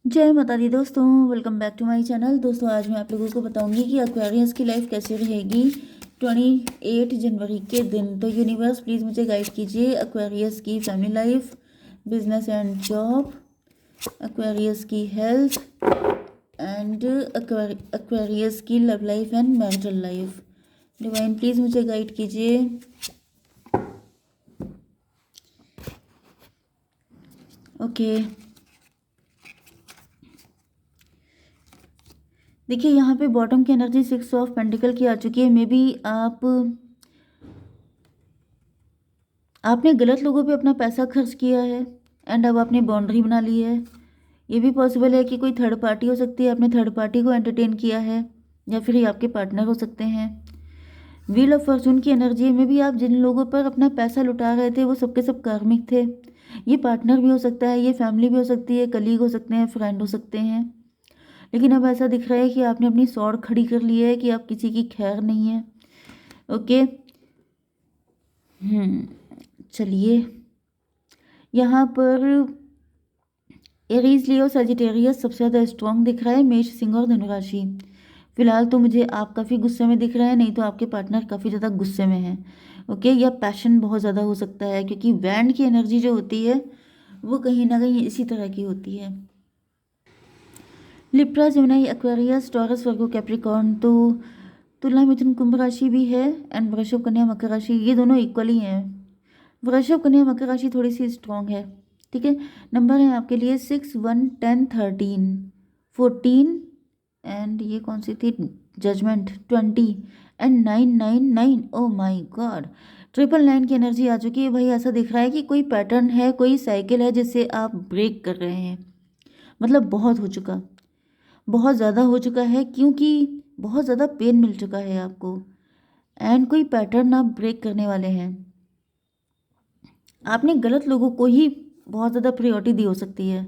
जय माता दी दोस्तों, welcome back to my channel. दोस्तों आज मैं आप लोगों को बताऊंगी कि एक्वेरियस की लाइफ कैसे रहेगी 28 जनवरी के दिन। तो यूनिवर्स प्लीज़ मुझे गाइड कीजिए एक्वेरियस की family life, business and job, Aquarius की हेल्थ एंड एक्वेरियस की love life and marital life. Divine please मुझे गाइड कीजिए। ओके देखिए, यहाँ पे बॉटम की एनर्जी 6 ऑफ पेंटिकल की आ चुकी है। मे बी आपने गलत लोगों पे अपना पैसा खर्च किया है एंड अब आपने बाउंड्री बना ली है। ये भी पॉसिबल है कि कोई थर्ड पार्टी हो सकती है, आपने थर्ड पार्टी को एंटरटेन किया है, या फिर ये आपके पार्टनर हो सकते हैं। व्हील ऑफ फॉर्चून की एनर्जी में भी आप जिन लोगों पर अपना पैसा लुटा रहे थे वो सबके सब कार्मिक थे। ये पार्टनर भी हो सकता है, ये फैमिली भी हो सकती है, कलीग हो सकते हैं, फ्रेंड हो सकते हैं। लेकिन अब ऐसा दिख रहा है कि आपने अपनी सौड़ खड़ी कर ली है कि आप किसी की खैर नहीं है। ओके चलिए, यहाँ पर एरीज लियो सजिटेरियस सबसे ज़्यादा स्ट्रॉन्ग दिख रहा है, मेष सिंह और धनुराशि। फिलहाल तो मुझे आप काफ़ी गुस्से में दिख रहे हैं, नहीं तो आपके पार्टनर काफ़ी ज़्यादा गुस्से में हैं। ओके, या पैशन बहुत ज़्यादा हो सकता है, क्योंकि वैंड की एनर्जी जो होती है वो कहीं ना कहीं इसी तरह की होती है। लिब्रा, जेमिनी, एक्वेरियस, टॉरस, वर्गो, कैप्रिकॉर्न, तो तुला, मिथुन, कुंभ राशि भी है एंड वृषभ, कन्या, मकर राशि, ये दोनों इक्वली हैं। वृषभ, कन्या, मकर राशि थोड़ी सी स्ट्रॉन्ग है। ठीक है, नंबर है आपके लिए 6, 1, 10, 13, 14 एंड ये कौन सी थी, judgment, 20 and 999। Oh my God, 999 की एनर्जी आ चुकी है भाई। ऐसा दिख रहा है कि कोई पैटर्न है, कोई साइकिल है जिसे आप ब्रेक कर रहे हैं। मतलब बहुत हो चुका, बहुत ज़्यादा हो चुका है, क्योंकि बहुत ज़्यादा पेन मिल चुका है आपको एंड कोई पैटर्न आप ब्रेक करने वाले हैं। आपने गलत लोगों को ही बहुत ज़्यादा प्रायोरिटी दी हो सकती है।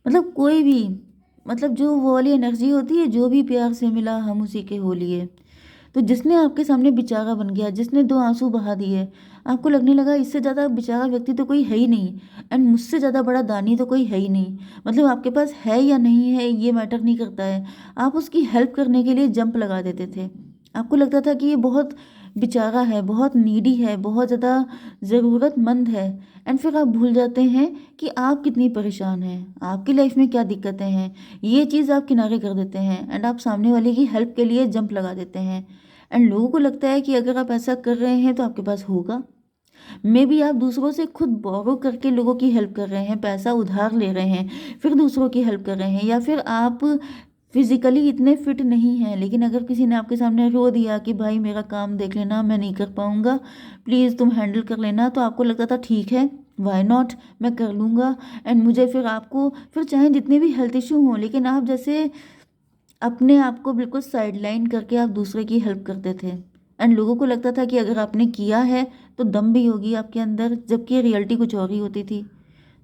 मतलब कोई भी, मतलब जो वो वाली एनर्जी होती है, जो भी प्यार से मिला हम उसी के हो लिए। तो जिसने आपके सामने बेचारा बन गया, जिसने दो आंसू बहा दिए, आपको लगने लगा इससे ज़्यादा बेचारा व्यक्ति तो कोई है ही नहीं एंड मुझसे ज़्यादा बड़ा दानी तो कोई है ही नहीं। मतलब आपके पास है या नहीं है ये मैटर नहीं करता है, आप उसकी हेल्प करने के लिए जंप लगा देते थे। आपको लगता था कि ये बहुत बेचारा है, बहुत नीडी है, बहुत ज़्यादा ज़रूरतमंद है, एंड फिर आप भूल जाते हैं कि आप कितनी परेशान हैं, आपकी लाइफ में क्या दिक्कतें हैं। ये चीज़ आप किनारे कर देते हैं एंड आप सामने वाले की हेल्प के लिए जंप लगा देते हैं। एंड लोगों को लगता है कि अगर आप ऐसा कर रहे हैं तो आपके पास होगा। मे बी आप दूसरों से खुद बोरो करके लोगों की हेल्प कर रहे हैं, पैसा उधार ले रहे हैं, फिर दूसरों की हेल्प कर रहे हैं। या फिर आप फिजिकली इतने फिट नहीं हैं, लेकिन अगर किसी ने आपके सामने रो दिया कि भाई मेरा काम देख लेना, मैं नहीं कर पाऊँगा, प्लीज़ तुम हैंडल कर लेना, तो आपको लगता था ठीक है, वाई नॉट, मैं कर लूँगा। एंड मुझे फिर आपको, फिर चाहे जितने भी हेल्थ इशू हों, लेकिन आप जैसे अपने आप को बिल्कुल साइडलाइन करके आप दूसरे की हेल्प करते थे। एंड लोगों को लगता था कि अगर आपने किया है तो दम भी होगी आपके अंदर, जबकि रियलिटी कुछ और ही होती थी।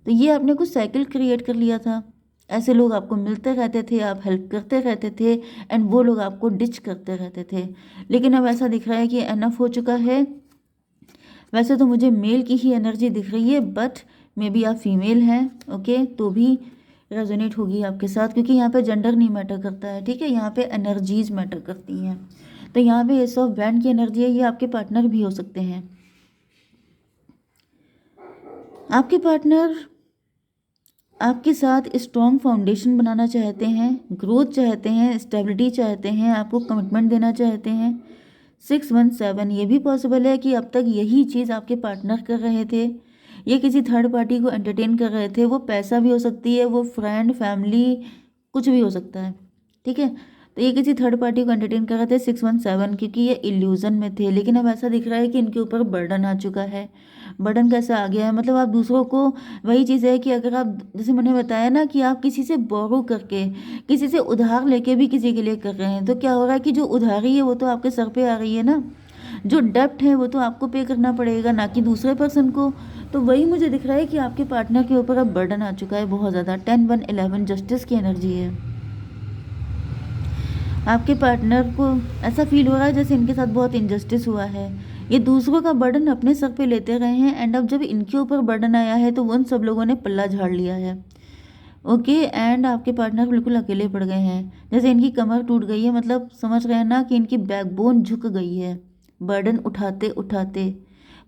तो ये आपने कुछ साइकिल क्रिएट कर लिया था। ऐसे लोग आपको मिलते रहते थे, आप हेल्प करते रहते थे एंड वो लोग आपको डिच करते रहते थे। लेकिन अब ऐसा दिख रहा है कि एनफ हो चुका है। वैसे तो मुझे मेल की ही एनर्जी दिख रही है, बट मे बी आप फीमेल हैं, ओके, तो भी रेजोनेट होगी आपके साथ, क्योंकि यहाँ पे जेंडर नहीं मैटर करता है। ठीक है, यहाँ पे एनर्जीज मैटर करती हैं। तो यहाँ पे एस ऑफ वैंड की एनर्जी है, ये आपके पार्टनर भी हो सकते हैं। आपके पार्टनर आपके साथ स्ट्रॉन्ग फाउंडेशन बनाना चाहते हैं, ग्रोथ चाहते हैं, स्टेबिलिटी चाहते हैं, आपको कमिटमेंट देना चाहते हैं। 617, ये भी पॉसिबल है कि अब तक यही चीज़ आपके पार्टनर कर रहे थे, ये किसी थर्ड पार्टी को एंटरटेन कर रहे थे। वो पैसा भी हो सकती है, वो फ्रेंड, फैमिली, कुछ भी हो सकता है। ठीक है, तो ये किसी थर्ड पार्टी को एंटरटेन कर रहे थे 617, क्योंकि ये इल्यूजन में थे। लेकिन अब ऐसा दिख रहा है कि इनके ऊपर बर्डन आ चुका है। बर्डन कैसा आ गया है, मतलब आप दूसरों को, वही चीज़ है कि अगर आप, जैसे मैंने बताया ना कि आप किसी से बोरो करके, किसी से उधार लेके भी किसी के लिए कर रहे हैं, तो क्या हो रहा है कि जो उधारी है वो तो आपके सर पे आ रही है ना, जो डेप्ट है वो तो आपको पे करना पड़ेगा, ना कि दूसरे पर्सन को। तो वही मुझे दिख रहा है कि आपके पार्टनर के ऊपर अब बर्डन आ चुका है बहुत ज़्यादा। 10, 1, 11 जस्टिस की एनर्जी है। आपके पार्टनर को ऐसा फील हो रहा है जैसे इनके साथ बहुत इनजस्टिस हुआ है, ये दूसरों का बर्डन अपने सर पे लेते रहे हैं एंड अब जब इनके ऊपर बर्डन आया है तो उन सब लोगों ने पल्ला झाड़ लिया है। ओके, एंड आपके पार्टनर बिल्कुल अकेले पड़ गए हैं, जैसे इनकी कमर टूट गई है, मतलब समझ रहे हैं ना कि इनकी बैकबोन झुक गई है, बर्डन उठाते उठाते,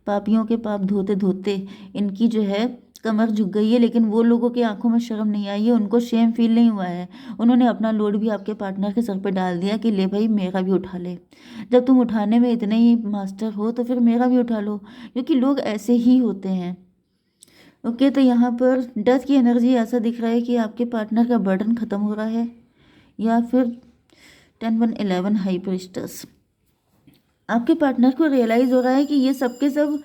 पापियों के पाप धोते धोते इनकी जो है कमर झुक गई है। लेकिन वो लोगों की आंखों में शर्म नहीं आई है, उनको शेम फील नहीं हुआ है। उन्होंने अपना लोड भी आपके पार्टनर के सर पे डाल दिया कि ले भाई मेरा भी उठा ले। जब तुम उठाने में इतने ही मास्टर हो तो फिर मेरा भी उठा लो, क्योंकि लोग ऐसे ही होते हैं। ओके, तो यहाँ पर डेथ की एनर्जी ऐसा दिख रहा है कि आपके पार्टनर का बर्डन खत्म हो रहा है, या फिर 10 1 11 हाई प्रिस्टस। आपके पार्टनर को रियलाइज हो रहा है कि ये सबके सब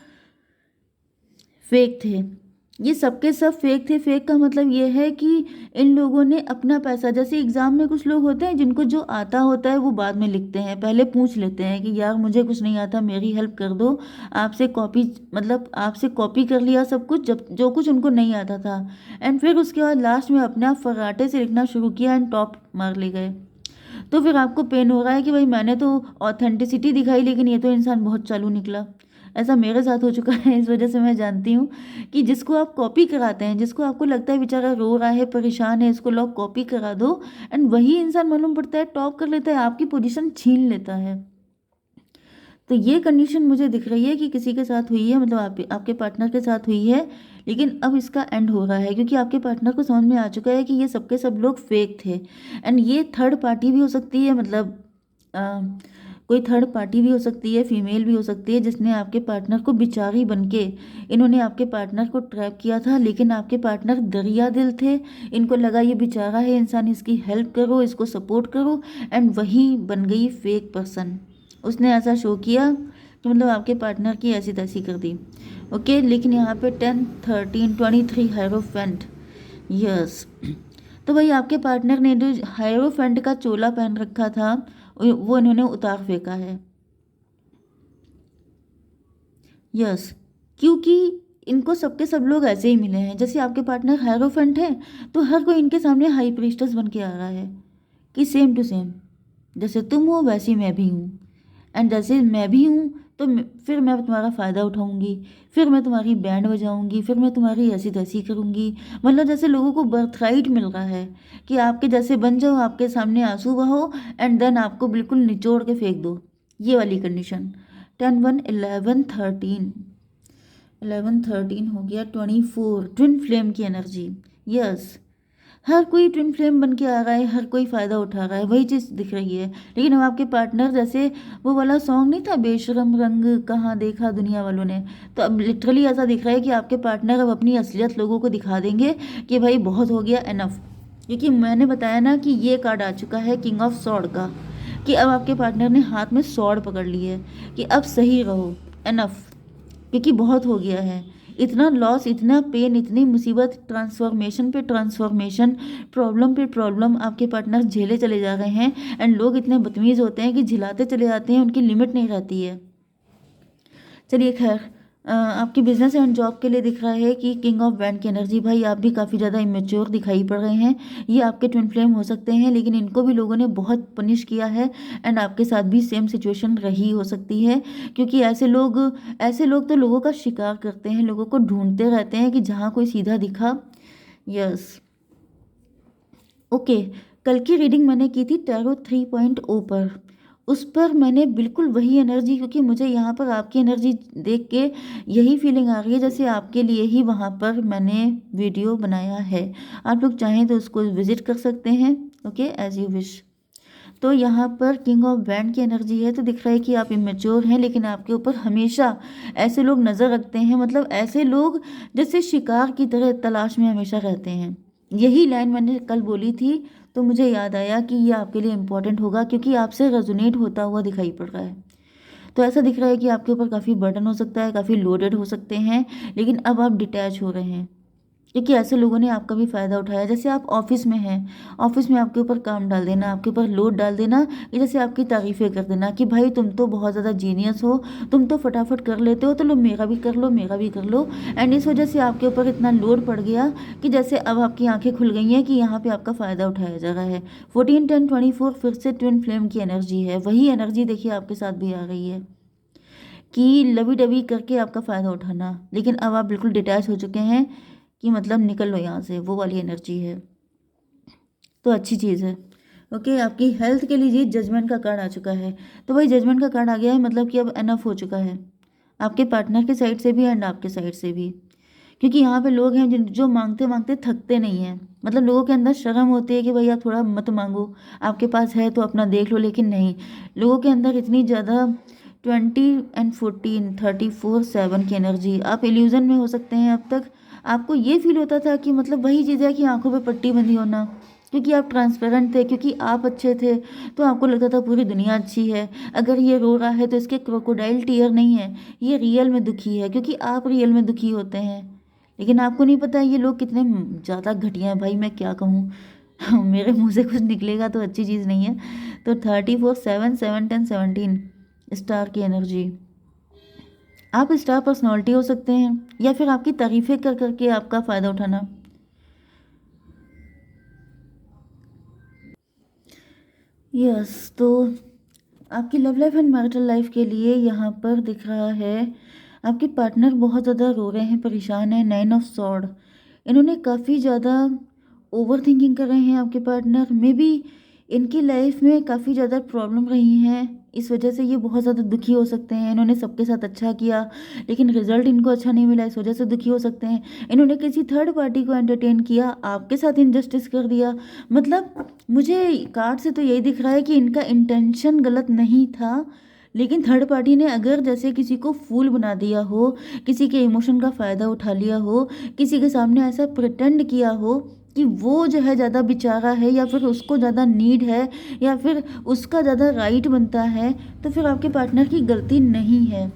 फेक थे, ये सबके सब फेक थे। फेक का मतलब ये है कि इन लोगों ने अपना पैसा, जैसे एग्जाम में कुछ लोग होते हैं जिनको जो आता होता है वो बाद में लिखते हैं, पहले पूछ लेते हैं कि यार मुझे कुछ नहीं आता, मेरी हेल्प कर दो। आपसे कॉपी, मतलब आपसे कॉपी कर लिया सब कुछ, जब जो कुछ उनको नहीं आता था, एंड फिर उसके बाद लास्ट में अपने आप फर्राटे से लिखना शुरू किया एंड टॉप मार ले गए। तो फिर आपको पेन हो रहा है कि भाई मैंने तो ऑथेंटिसिटी दिखाई, लेकिन ये तो इंसान बहुत चालू निकला। ऐसा मेरे साथ हो चुका है, इस वजह से मैं जानती हूँ कि जिसको आप कॉपी कराते हैं, जिसको आपको लगता है बेचारा रो रहा है, परेशान है, इसको लोग कॉपी करा दो, एंड वही इंसान मालूम पड़ता है टॉप कर लेता है, आपकी पोजीशन छीन लेता है। तो ये कंडीशन मुझे दिख रही है कि किसी के साथ हुई है, मतलब आपके पार्टनर के साथ हुई है। लेकिन अब इसका एंड हो रहा है, क्योंकि आपके पार्टनर को समझ में आ चुका है कि ये सबके सब लोग फेक थे। एंड ये थर्ड पार्टी भी हो सकती है, मतलब अ, कोई थर्ड पार्टी भी हो सकती है, फीमेल भी हो सकती है, जिसने आपके पार्टनर को बिचारी बनके, इन्होंने आपके पार्टनर को ट्रैप किया था। लेकिन आपके पार्टनर दरिया दिल थे, इनको लगा ये बेचारा है इंसान, इसकी हेल्प करो, इसको सपोर्ट करो, एंड वही बन गई फेक पर्सन। उसने ऐसा शो किया कि मतलब आपके पार्टनर की ऐसी तैसी कर दी। ओके, लेकिन यहाँ पे 10 13 23 हायरोफेंट, यस। तो भाई आपके पार्टनर ने जो हायरोफेंट का चोला पहन रखा था वो इन्होंने उतार फेंका है, यस। क्योंकि इनको सबके सब लोग ऐसे ही मिले हैं, जैसे आपके पार्टनर हायरोफेंट है तो हर कोई इनके सामने हाई प्रीस्टस बन के आ रहा है कि सेम टू सेम, जैसे तुम हो वैसी मैं भी हूँ, एंड जैसे मैं भी हूँ तो फिर मैं तुम्हारा फ़ायदा उठाऊंगी, फिर मैं तुम्हारी बैंड बजाऊंगी, फिर मैं तुम्हारी ऐसी तैसी करूंगी। मतलब जैसे लोगों को बर्थराइट मिल रहा है कि आपके जैसे बन जाओ, आपके सामने आंसू बहो, एंड देन आपको बिल्कुल निचोड़ के फेंक दो, ये वाली कंडीशन। 10 1 11 13, 11 13 हो गया 24, ट्विन फ्लेम की एनर्जी, यस। हर कोई ट्विन फ्लेम बन के आ रहा है, हर कोई फ़ायदा उठा रहा है, वही चीज़ दिख रही है। लेकिन अब आपके पार्टनर, जैसे वो वाला सॉन्ग नहीं था, बेशरम रंग कहाँ देखा दुनिया वालों ने, तो अब लिटरली ऐसा दिख रहा है कि आपके पार्टनर अब अपनी असलियत लोगों को दिखा देंगे कि भाई बहुत हो गया, एनफ। क्योंकि मैंने बताया ना कि ये कार्ड आ चुका है किंग ऑफ सॉर्ड का, कि अब आपके पार्टनर ने हाथ में सॉर्ड पकड़ ली है कि अब सही रहो, एनफ। क्योंकि बहुत हो गया है, इतना लॉस, इतना पेन, इतनी मुसीबत, ट्रांसफॉर्मेशन पे ट्रांसफॉर्मेशन, प्रॉब्लम पे प्रॉब्लम आपके पार्टनर झेले चले जा रहे हैं। एंड लोग इतने बदतमीज़ होते हैं कि झिलाते चले जाते हैं, उनकी लिमिट नहीं रहती है। चलिए खैर, आपकी बिजनेस एंड जॉब के लिए दिख रहा है कि किंग ऑफ वैंड की एनर्जी। भाई आप भी काफ़ी ज़्यादा इमेच्योर दिखाई पड़ रहे हैं, ये आपके ट्विन फ्लेम हो सकते हैं, लेकिन इनको भी लोगों ने बहुत पनिश किया है, एंड आपके साथ भी सेम सिचुएशन रही हो सकती है। क्योंकि ऐसे लोग तो लोगों का शिकार करते हैं, लोगों को ढूंढते रहते हैं कि जहाँ कोई सीधा दिखा, यस। ओके, कल की रीडिंग मैंने की थी टैरो 3.0 पर, उस पर मैंने बिल्कुल वही एनर्जी, क्योंकि मुझे यहाँ पर आपकी एनर्जी देख के यही फीलिंग आ रही है जैसे आपके लिए ही वहाँ पर मैंने वीडियो बनाया है। आप लोग चाहें तो उसको विजिट कर सकते हैं, ओके, एज यू विश। तो यहाँ पर किंग ऑफ बैंड की एनर्जी है, तो दिख रहा है कि आप इमेच्योर हैं, लेकिन आपके ऊपर हमेशा ऐसे लोग नज़र रखते हैं, मतलब ऐसे लोग जैसे शिकार की तरह तलाश में हमेशा रहते हैं। यही लाइन मैंने कल बोली थी, तो मुझे याद आया कि ये आपके लिए इम्पोर्टेंट होगा, क्योंकि आपसे रेजोनेट होता हुआ दिखाई पड़ रहा है। तो ऐसा दिख रहा है कि आपके ऊपर काफ़ी बर्डन हो सकता है, काफ़ी लोडेड हो सकते हैं, लेकिन अब आप डिटैच हो रहे हैं, क्योंकि ऐसे लोगों ने आपका भी फ़ायदा उठाया। जैसे आप ऑफिस में हैं, ऑफिस में आपके ऊपर काम डाल देना, आपके ऊपर लोड डाल देना, कि जैसे आपकी तारीफ़ें कर देना कि भाई तुम तो बहुत ज़्यादा जीनियस हो, तुम तो फटाफट कर लेते हो, तो लो मेरा भी कर लो, मेरा भी कर लो। एंड इस वजह से आपके ऊपर इतना लोड पड़ गया कि जैसे अब आपकी आंखें खुल गई हैं कि यहाँ पे आपका फ़ायदा उठाया जा रहा है। 14 10 24 फिर से ट्विन फ्लेम की एनर्जी है, वही एनर्जी देखिए आपके साथ भी आ रही है कि लवी डवी करके आपका फ़ायदा उठाना। लेकिन अब आप बिल्कुल डिटैच हो चुके हैं कि मतलब निकल लो यहाँ से, वो वाली एनर्जी है। तो अच्छी चीज़ है। ओके, आपकी हेल्थ के लिए जजमेंट का कार्ड आ चुका है। तो भाई जजमेंट का कार्ड आ गया है, मतलब कि अब एनफ हो चुका है, आपके पार्टनर के साइड से भी एंड आपके साइड से भी। क्योंकि यहाँ पे लोग हैं जिन जो मांगते मांगते थकते नहीं हैं। मतलब लोगों के अंदर शर्म होती है कि भाई आप थोड़ा मत मांगो, आपके पास है तो अपना देख लो, लेकिन नहीं, लोगों के अंदर इतनी ज़्यादा 20 and 14 34/7 की एनर्जी, आप इल्यूजन में हो सकते हैं। अब तक आपको ये फील होता था कि मतलब वही चीज़ है कि आंखों पे पट्टी बंधी होना, क्योंकि आप ट्रांसपेरेंट थे, क्योंकि आप अच्छे थे, तो आपको लगता था पूरी दुनिया अच्छी है। अगर ये रो रहा है तो इसके क्रोकोडाइल टीयर नहीं है, ये रियल में दुखी है, क्योंकि आप रियल में दुखी होते हैं। लेकिन आपको नहीं पता ये लोग कितने ज़्यादा घटिया हैं भाई, मैं क्या कहूँ। मेरे मुंह से कुछ निकलेगा तो अच्छी चीज़ नहीं है। तो 34/7 7 10 17 स्टार की एनर्जी, आप स्टार पर्सनालिटी हो सकते हैं, या फिर आपकी तारीफें कर करके आपका फ़ायदा उठाना। यस, तो आपकी love life and marital life के लिए यहाँ पर दिख रहा है आपके पार्टनर बहुत ज़्यादा रो रहे हैं, परेशान हैं। 9 ऑफ सॉर्ड, इन्होंने काफ़ी ज़्यादा ओवर थिंकिंग कर रहे हैं। आपके पार्टनर में भी इनकी लाइफ में काफ़ी ज़्यादा प्रॉब्लम रही हैं, इस वजह से ये बहुत ज़्यादा दुखी हो सकते हैं। इन्होंने सबके साथ अच्छा किया लेकिन रिजल्ट इनको अच्छा नहीं मिला, इस वजह से दुखी हो सकते हैं। इन्होंने किसी थर्ड पार्टी को एंटरटेन किया, आपके साथ इनजस्टिस कर दिया। मतलब मुझे कार्ड से तो यही दिख रहा है कि इनका इंटेंशन गलत नहीं था, लेकिन थर्ड पार्टी ने अगर जैसे किसी को फूल बना दिया हो, किसी के इमोशन का फ़ायदा उठा लिया हो, किसी के सामने ऐसा प्रिटेंड किया हो कि वो जो है ज़्यादा बेचारा है, या फिर उसको ज़्यादा नीड है, या फिर उसका ज़्यादा राइट बनता है, तो फिर आपके पार्टनर की गलती नहीं है।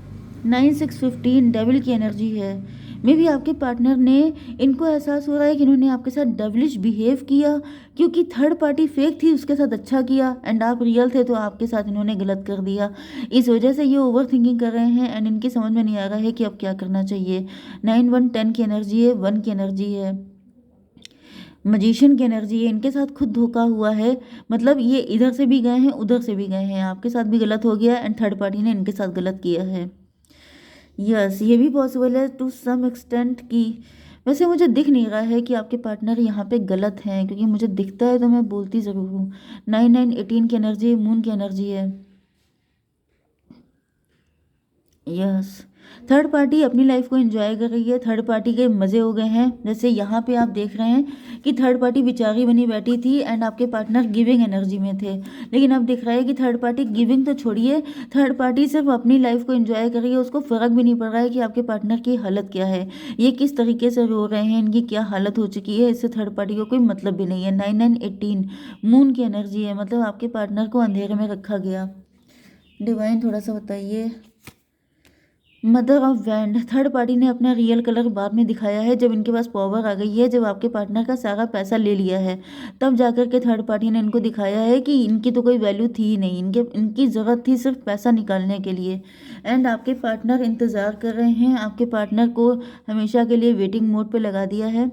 9 6 15 डेविल की एनर्जी है। मे बी आपके पार्टनर ने, इनको एहसास हो रहा है कि इन्होंने आपके साथ डेविलिश बिहेव किया, क्योंकि थर्ड पार्टी फेक थी, उसके साथ अच्छा किया, एंड आप रियल थे तो आपके साथ इन्होंने गलत कर दिया। इस वजह से ये ओवर थिंकिंग कर रहे हैं एंड इनकी समझ में नहीं आ रहा है कि अब क्या करना चाहिए। 9 1 10 की एनर्जी है, 1 की एनर्जी है, मजिशियन की एनर्जी है। इनके साथ खुद धोखा हुआ है, मतलब ये इधर से भी गए हैं उधर से भी गए हैं, आपके साथ भी गलत हो गया एंड थर्ड पार्टी ने इनके साथ गलत किया है। यस, ये भी पॉसिबल है टू सम एक्सटेंट की। वैसे मुझे दिख नहीं रहा है कि आपके पार्टनर यहाँ पे गलत हैं, क्योंकि मुझे दिखता है तो मैं बोलती ज़रूर हूँ। 9 9 18 की एनर्जी मून की एनर्जी है। यस, थर्ड पार्टी अपनी लाइफ को एंजॉय कर रही है, थर्ड पार्टी के मज़े हो गए हैं। जैसे यहाँ पे आप देख रहे हैं कि थर्ड पार्टी बेचारी बनी बैठी थी एंड आपके पार्टनर गिविंग एनर्जी में थे, लेकिन अब दिख रहा है कि थर्ड पार्टी गिविंग तो छोड़िए, थर्ड पार्टी सिर्फ अपनी लाइफ को एंजॉय कर रही है, उसको फ़र्क भी नहीं पड़ रहा है कि आपके पार्टनर की हालत क्या है, ये किस तरीके से रो रहे हैं, इनकी क्या हालत हो चुकी है, इससे थर्ड पार्टी को कोई मतलब भी नहीं है। 9 9 18 मून की एनर्जी है, मतलब आपके पार्टनर को अंधेरे में रखा गया। डिवाइन थोड़ा सा बताइए। Mother of wand, third party ने अपना रियल कलर बाद में दिखाया है, जब इनके पास पावर आ गई है, जब आपके पार्टनर का सारा पैसा ले लिया है, तब जाकर के थर्ड पार्टी ने इनको दिखाया है कि इनकी तो कोई वैल्यू थी ही नहीं, इनकी ज़रूरत थी सिर्फ पैसा निकालने के लिए। एंड आपके पार्टनर इंतज़ार कर रहे हैं, आपके पार्टनर को हमेशा के लिए वेटिंग मोड पे लगा दिया है।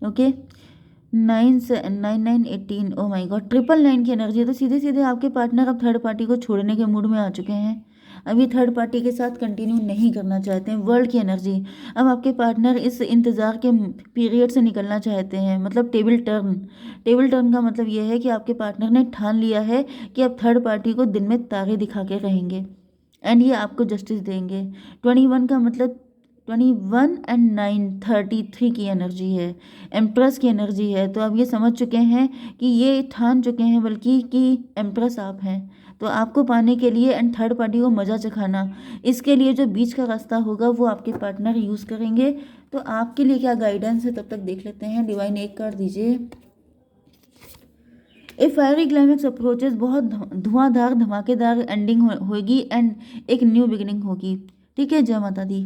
ओके, 9 9 18, ओ माई गॉड, 9 की एनर्जी है। तो सीधे सीधे आपके पार्टनर अब थर्ड पार्टी को छोड़ने के मूड में आ चुके हैं, अभी थर्ड पार्टी के साथ कंटिन्यू नहीं करना चाहते हैं। वर्ल्ड की एनर्जी, अब आपके पार्टनर इस इंतज़ार के पीरियड से निकलना चाहते हैं, मतलब टेबल टर्न। टेबल टर्न का मतलब यह है कि आपके पार्टनर ने ठान लिया है कि अब थर्ड पार्टी को दिन में तारे दिखा के रहेंगे एंड ये आपको जस्टिस देंगे। 21 का मतलब 21 एंड 9 33 की एनर्जी है, एम्प्रेस की एनर्जी है। तो अब ये समझ चुके हैं कि ये ठान चुके हैं बल्कि कि एम्प्रेस आप हैं, तो आपको पाने के लिए एंड थर्ड पार्टी को मज़ा चखाना, इसके लिए जो बीच का रास्ता होगा वो आपके पार्टनर यूज़ करेंगे। तो आपके लिए क्या गाइडेंस है तब तक देख लेते हैं। डिवाइन एक कार्ड दीजिए। ए फायरी क्लाइमेक्स अप्रोचेस, बहुत धुआंधार धमाकेदार एंडिंग होगी एंड एक न्यू बिगिनिंग होगी। ठीक है, जय माता दी।